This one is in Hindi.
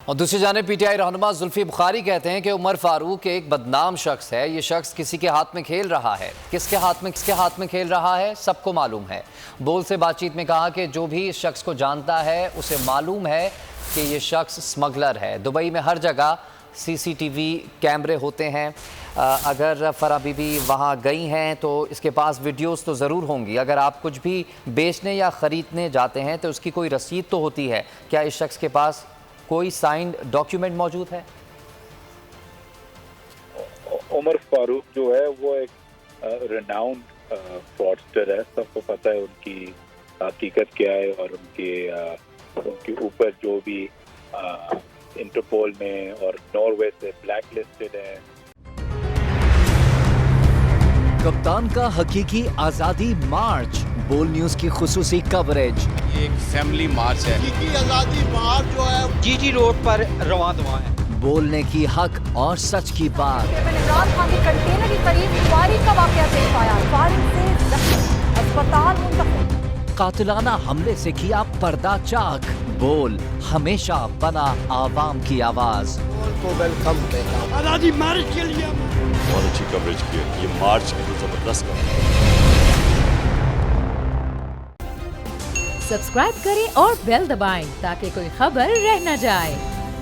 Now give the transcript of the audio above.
और दूसरी जानिब पीटीआई रहनुमा जुल्फी बुखारी कहते हैं कि उमर फारूक एक बदनाम शख्स है। ये शख्स किसी के हाथ में खेल रहा है। किसके हाथ में खेल रहा है सबको मालूम है। बोल से बातचीत में कहा कि जो भी इस शख्स को जानता है उसे मालूम है कि ये शख्स स्मगलर है। दुबई में हर जगह सीसीटीवी कैमरे होते हैं। अगर फराह बीबी वहाँ गई हैं तो इसके पास वीडियोस तो ज़रूर होंगी। अगर आप कुछ भी बेचने या ख़रीदने जाते हैं तो उसकी कोई रसीद तो होती है। क्या इस शख्स के पास कोई साइंड डॉक्यूमेंट मौजूद है? उमर फारूक जो है वो एक रेनाउंड फ्रॉडस्टर है। सबको पता है उनकी हकीकत क्या है और उनके ऊपर जो भी इंटरपोल में और नॉर्वे से ब्लैक लिस्टेड है। कप्तान का हकीकी आजादी मार्च, बोल न्यूज की खुसूसी कवरेज। ये एक फैमिली मार्च है। हकीकी आजादी मार्च जो है जीटी रोड पर रवां दवा है। बोलने की हक और सच की बात। इमरान खान के कंटेनर के करीब फायरिंग का वाकया पेश आया। फायरिंग से जख्मी अस्पताल मुंतकिल। कातिलाना हमले से किया पर्दा चाक। बोल हमेशा बना आवाम की आवाज। को वेलकम कहता हूं। आजादी मार्च के लिए बहुत अच्छी कवरेज की है। ये मार्च की तो जबरदस्त सब्सक्राइब करें और बेल दबाएं ताकि कोई खबर रह न जाए।